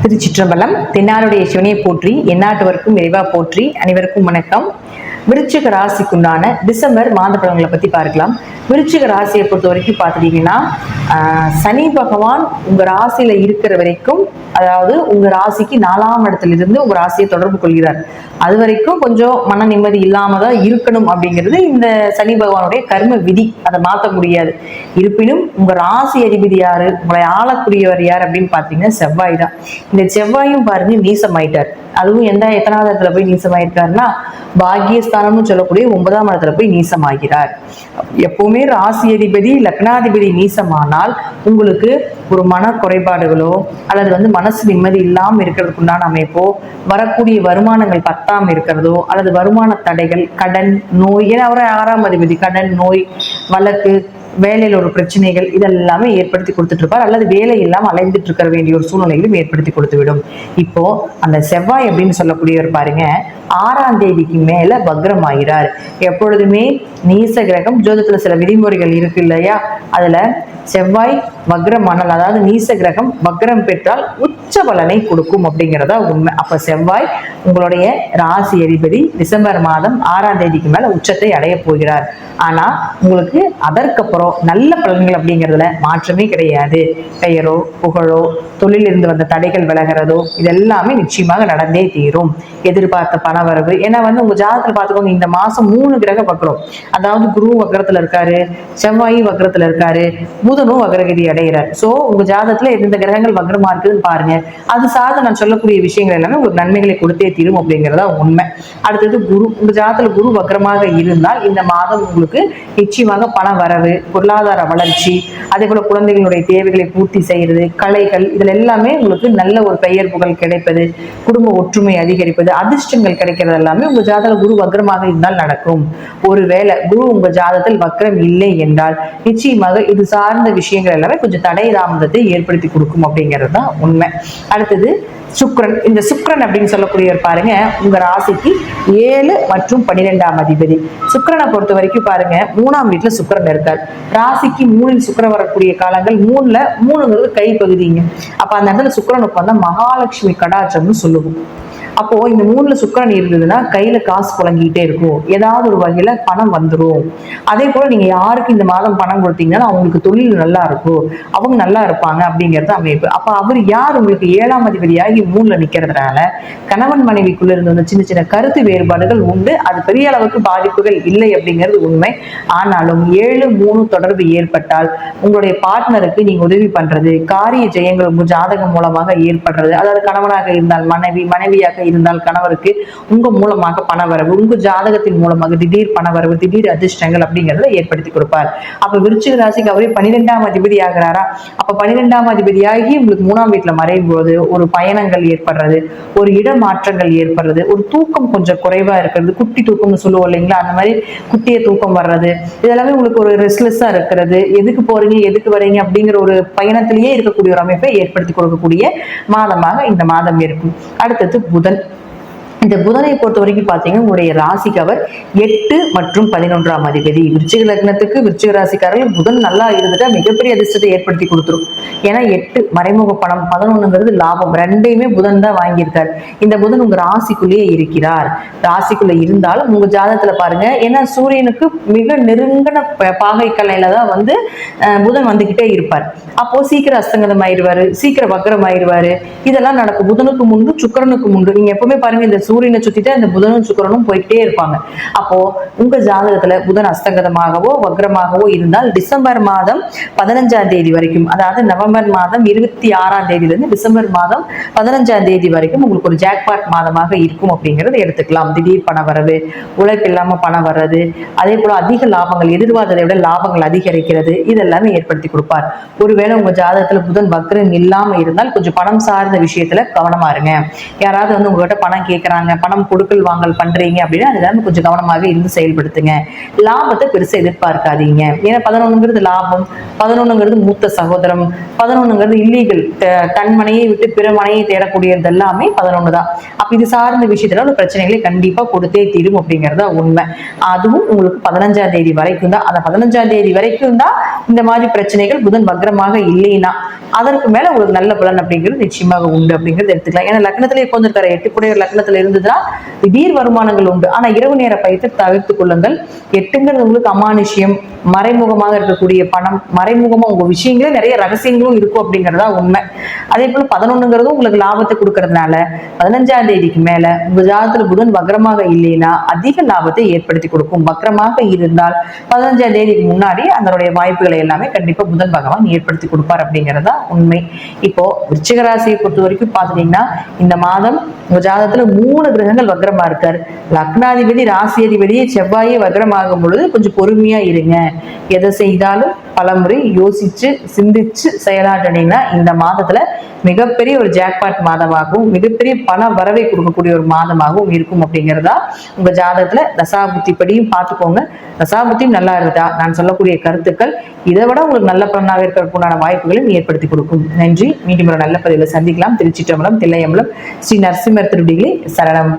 திருச்சிற்றம்பலம். தென்னாருடைய சிவனையை போற்றி, எந்நாட்டவருக்கும் இறைவா போற்றி. அனைவருக்கும் வணக்கம். விருச்சிக ராசிக்குண்டான டிசம்பர் மாத பலன்களை பத்தி பார்க்கலாம். விருச்சிக ராசியை பொறுத்த வரைக்கும் பார்த்துட்டீங்கன்னா, சனி பகவான் உங்க ராசியில இருக்கிற வரைக்கும், அதாவது உங்க ராசிக்கு 4ஆம் இடத்துல இருந்து உங்க ராசியை தொடர்பு கொள்கிறார். அது வரைக்கும் கொஞ்சம் மன நிம்மதி இல்லாம தான் இருக்கணும் அப்படிங்கிறது இந்த சனி பகவானுடைய கர்ம விதி. அதை மாற்ற முடியாது. இருப்பினும் உங்க ராசி அதிபதி யாரு, உங்களை ஆளக்கூடியவர் யார் அப்படின்னு பாத்தீங்கன்னா செவ்வாய் தான். இந்த செவ்வாயும் பாருங்க நீசமாயிட்டார். அதுவும் எத்தனாவது இடத்துல போய் நீசமாயிருக்காருன்னா, பாக்கியஸ்தானம்னு சொல்லக்கூடிய 9ஆம் இடத்துல போய் நீசமாகிறார். எப்பவுமே ராசி அதிபதி லக்னாதிபதி நீசமானால் உங்களுக்கு ஒரு மன குறைபாடுகளோ அல்லது மனசு நிம்மதி இல்லாம இருக்கிறதுக்கு உண்டான அமைப்போ, வரக்கூடிய வருமானங்கள் பத்தாம இருக்கிறதோ, அல்லது வருமான தடைகள், கடன், நோய், ஏன்னா அவரை 6ஆம் அதிபதி, கடன், நோய், வழக்கு, வேலையில ஒரு பிரச்சனைகள் இதெல்லாமே ஏற்படுத்தி கொடுத்துட்டு இருப்பார். அல்லது வேலை இல்லாம அலைந்துட்டு இருக்க வேண்டிய ஒரு சூழ்நிலைகளும் ஏற்படுத்தி கொடுத்து விடும். இப்போ அந்த செவ்வாய் அப்படின்னு சொல்லக்கூடியவர் பாருங்க, 6ஆம் தேதிக்கு மேல வக்ரம் ஆகிறார். எப்பொழுதுமே நீச கிரகம், ஜோதிடத்துல சில விதிமுறைகள் இருக்கு இல்லையா, அதுல செவ்வாய் வக்ரமானால், அதாவது நீச கிரகம் வக்ரம் பெற்றால் உச்ச பலனை கொடுக்கும் அப்படிங்கிறதா உண்மை. அப்ப செவ்வாய் உங்களுடைய ராசி அதிபதி டிசம்பர் மாதம் 6ஆம் தேதிக்கு மேல உச்சத்தை அடைய போகிறார். ஆனா உங்களுக்கு அதற்கப்புறம் நல்ல பலன்கள் அப்படிங்கிறதுல மாற்றமே கிடையாது. பெயரோ புகழோ, தொழில் இருந்து வந்த தடைகள் விலகிறதோ, இதெல்லாமே நிச்சயமாக நடந்தே தீரும். எதிர்பார்த்த பணவரவு, ஏன்னா உங்க ஜாதகத்துல பாத்துக்கோங்க, இந்த மாசம் 3 கிரக வக்ரம், அதாவது குரு வக்ரத்துல இருக்காரு, செவ்வாய் வக்ரத்துல இருக்காரு, புதனும் வக்ரகதி அடைகிறார். சோ உங்க ஜாதகத்துல எந்த கிரகங்கள் வக்ரமா இருக்குதுன்னு பாருங்க. அது சார்ந்து நான் சொல்லக்கூடிய விஷயங்கள் எல்லாமே உங்களுக்கு நன்மைகளை கொடுத்தே தீரும் அப்படிங்கிறதா உண்மை. அடுத்தது குரு, உங்க ஜாதகத்துல குரு வக்ரமாக இருந்தால் இந்த மாதம் உங்களுக்கு நிச்சயமாக பண வரவு, பொருளாதார வளர்ச்சி, அதே போல குழந்தைகளுடைய தேவைகளை பூர்த்தி செய்யறது, கலைகள், இதுல எல்லாமே உங்களுக்கு நல்ல ஒரு பெயர் புகழ் கிடைப்பது, குடும்ப ஒற்றுமை அதிகரிப்பது, அதிர்ஷ்டங்கள் கிடைக்கிறது எல்லாமே உங்க ஜாதக குரு வக்ரமாக இருந்தால் நடக்கும். ஒருவேளை குரு உங்க ஜாதகத்தில் வக்ரம் இல்லை என்றால் நிச்சயமாக இது சார்ந்த விஷயங்கள் எல்லாமே கொஞ்சம் தடை தாமதத்தை ஏற்படுத்தி கொடுக்கும் அப்படிங்கிறது தான் உண்மை. அடுத்தது சுக்கிரன். இந்த சுக்கிரன் அப்படின்னு சொல்லக்கூடியவர் பாருங்க, உங்க ராசிக்கு 7 மற்றும் 12ஆம் அதிபதி. சுக்கிரனை பொறுத்த வரைக்கும் பாருங்க, 3ஆம் வீட்டுல சுக்கிரன் இருக்கார். ராசிக்கு 3இல் சுக்கிரன் வரக்கூடிய காலங்கள் 3ங்கிறது கை பகுதிங்க. அப்ப அந்த இடத்துல சுக்கிரனுக்கு வந்தா மகாலட்சுமி கடாட்சம்னு சொல்லுவோம். அப்போ இந்த 3ல சுக்கிரன் இருந்ததுன்னா கையில காசு புழங்கிட்டே இருக்கும், ஏதாவது ஒரு வகையில பணம் வந்துடும். அதே போல நீங்க யாருக்கு இந்த மாதம் பணம் கொடுத்தீங்கன்னா அவங்களுக்கு தொழில் நல்லா இருக்கும், அவங்க நல்லா இருப்பாங்க அப்படிங்கிறது அமைப்பு. அப்ப அவர் யார், உங்களுக்கு 7ஆம் அதிபதியாகி 3ல நிக்கிறதுனால கணவன் மனைவிக்குள்ள இருந்த சின்ன சின்ன கருத்து வேறுபாடுகள் உண்டு. அது பெரிய அளவுக்கு பாதிப்புகள் இல்லை அப்படிங்கிறது உண்மை. ஆனாலும் 7-3 தொடர்பு ஏற்பட்டால் உங்களுடைய பார்ட்னருக்கு நீங்க உதவி பண்றது, காரிய ஜெயங்கள் உங்க ஜாதகம் மூலமாக ஏற்படுறது, அதாவது கணவனாக இருந்தால் மனைவி, மனைவியாக இருந்தால் கணவருக்கு உங்க மூலமாக பணவரவு, உங்க ஜாதகத்தின் மூலமாக திடீர் பணவரவு, திடீர் அதிர்ஷ்டங்கள் அப்படிங்கறத ஏற்படுத்தி கொடுப்பார். அப்ப விருச்சிக ராசிக்கு அவரே 12ஆம் அதிபதி ஆகிறாரா. அப்ப 12ஆம் அதிபதியாகி உங்களுக்கு 3ஆம் வீட்டுல மறையும் போது ஒரு பயணங்கள் ஏற்படுறது, ஒரு இடமாற்றங்கள் ஏற்படுறது, ஒரு தூக்கம் கொஞ்சம் குறைவா இருக்கிறது, குட்டி தூக்கம்னு சொல்லுவோம் இல்லைங்களா, அந்த மாதிரி குட்டிய தூக்கம் வர்றது, இதெல்லாமே உங்களுக்கு ஒரு ரெஸ்ட்லெஸ்ஸா இருக்கிறது, எதுக்கு போறீங்க எதுக்கு வரீங்க அப்படிங்கிற ஒரு பயணத்திலேயே இருக்கக்கூடிய ஒரு அமைப்பை ஏற்படுத்தி கொடுக்கக்கூடிய மாதமாக இந்த மாதம் இருக்கும். அடுத்தது புதன். இந்த புதனை பொறுத்த வரைக்கும் பாத்தீங்கன்னா, உங்களுடைய ராசிக்கு அவர் 8 மற்றும் 11ஆம் அதிபதி. விருச்சிக லக்னத்துக்கு விருச்சிக ராசிக்காரர்கள் புதன் நல்லா இருந்துட்டா மிகப்பெரிய அதிர்ஷ்டத்தை ஏற்படுத்தி கொடுத்துரும். ஏன்னா 8 மறைமுக பணம், 11ங்கிறது லாபம், ரெண்டையுமே புதன் தான் வாங்கியிருக்காரு. இந்த புதன் உங்க ராசிக்குள்ளேயே இருக்கிறார். ராசிக்குள்ள இருந்தாலும் உங்க ஜாதகத்துல பாருங்க, ஏன்னா சூரியனுக்கு மிக நெருங்கின பாகை கலையில தான் புதன் வந்துகிட்டே இருப்பார். அப்போ சீக்கிரம் அஸ்தங்கதம் ஆயிடுவாரு, சீக்கிரம் வக்ரம் ஆயிடுவாரு, இதெல்லாம் நடக்கும். புதனுக்கு முன்பு சுக்கிரனுக்கு முன்பு நீங்க எப்பவுமே பாருங்க, இந்த சூரியனை சுத்திட்டு அந்த புதனும் சுக்கிரனும் போயிட்டே இருப்பாங்க. அப்போ உங்க ஜாதகத்துல புதன் அஸ்தங்கதமாகவோ வக்ரமாகவோ இருந்தால் டிசம்பர் மாதம் 15ஆம் தேதி வரைக்கும், அதாவது நவம்பர் மாதம் 26ஆம் தேதியிலிருந்து டிசம்பர் மாதம் 15ஆம் தேதி வரைக்கும் உங்களுக்கு ஒரு ஜாக்பாட் மாதமாக இருக்கும் அப்படிங்கறத எடுத்துக்கலாம். திடீர் பண வரவு, உழைப்பு இல்லாம பணம் வர்றது, அதே போல அதிக லாபங்கள், எதிர்பார்த்ததை விட லாபங்கள் அதிகரிக்கிறது, இதெல்லாமே ஏற்படுத்தி கொடுப்பார். ஒருவேளை உங்க ஜாதகத்துல புதன் வக்ரம் இல்லாம இருந்தால் கொஞ்சம் பணம் சார்ந்த விஷயத்துல கவனமா இருங்க. யாராவது உங்ககிட்ட பணம் கேட்கறாங்க பண்றாங்க, பணம் கொடுக்கல் வாங்கல் பண்றீங்க அப்படின்னா அது கொஞ்சம் கவனமாக இருந்து செயல்படுத்துங்க. லாபத்தை பெருசா எதிர்பார்க்காதீங்க. ஏன்னா 11ங்கிறது லாபம், 11ங்கிறது மூத்த சகோதரம், 11ங்கிறது இல்லீகல், தன் மனையை விட்டு பிற மனையை தேடக்கூடியது எல்லாமே 11 தான். அப்ப இது சார்ந்த விஷயத்துல ஒரு பிரச்சனைகளை கண்டிப்பா கொடுத்தே தீரும் அப்படிங்கறத உண்மை. அதுவும் உங்களுக்கு 15ஆம் தேதி வரைக்கும் தான். அந்த 15ஆம் தேதி வரைக்கும் தான் இந்த மாதிரி பிரச்சனைகள். புதன் வக்ரமாக இல்லைன்னா அதற்கு மேல உங்களுக்கு நல்ல பலன் அப்படிங்கிறது நிச்சயமாக உண்டு அப்படிங்கிறது எடுத்துக்கலாம். ஏன்னா லக்னத்திலே உட்கார்ந்திருக்கிற 8 கூடிய லக்னத்துல இருந்ததுன்னா திடீர் வருமானங்கள் உண்டு. ஆனா இரவு நேர பயத்தை தவிர்த்துக் கொள்ளுங்கள். 8ங்கிறது உங்களுக்கு அமானுஷ்யம், மறைமுகமாக இருக்கக்கூடிய பணம், மறைமுகமா உங்க விஷயங்களே நிறைய ரகசியங்களும் இருக்கும் அப்படிங்கறதா உண்மை. அதே போல 11ங்கிறதும் உங்களுக்கு லாபத்தை கொடுக்கறதுனால 15ஆம் தேதிக்கு மேல உங்க ஜாதகத்துல புதன் வக்ரமாக இல்லைன்னா அதிக லாபத்தை ஏற்படுத்தி கொடுக்கும். வக்ரமாக இருந்தால் 15ஆம் தேதிக்கு முன்னாடி அதனுடைய வாய்ப்புகளை எல்லாமே கண்டிப்பா புதன் பகவான் ஏற்படுத்தி கொடுப்பார் அப்படிங்கறதா உண்மை. இப்போ விருச்சிக ராசியை பொறுத்த வரைக்கும் பாத்துட்டீங்கன்னா இந்த மாதம் உங்க ஜாதகத்துல 3 கிரகங்கள் வக்ரமா இருக்காரு. லக்னாதிபதி ராசி அதிபதியே செவ்வாயே வக்ரமாகும் பொழுது கொஞ்சம் பொறுமையா இருங்க. எதை செய்தாலும் பலமுறை யோசிச்சு சிந்திச்சு செயலாற்றினீங்கன்னா இந்த மாதத்துல மிகப்பெரிய ஒரு ஜாக்பாட் மாதமாகவும் மிகப்பெரிய பண வரவை கொடுக்கக்கூடிய ஒரு மாதமாகவும் இருக்கும் அப்படிங்கிறதா உங்க ஜாதகத்துல தசாபுத்தி படியும் பார்த்துக்கோங்க. தசாபுத்தியும் நல்லா இருந்தா நான் சொல்லக்கூடிய கருத்துக்கள் இதை விட உங்களுக்கு நல்ல பலனாக இருக்கிறதுக்குண்டான வாய்ப்புகளையும் ஏற்படுத்தி கொடுக்கும். நன்றி. மீண்டும் ஒரு நல்ல பதிவில் சந்திக்கலாம். திருச்சிற்றம்பலம், தில்லையம்பலம், ஸ்ரீ நரசிம்மர் திருடிகளே சரணம்.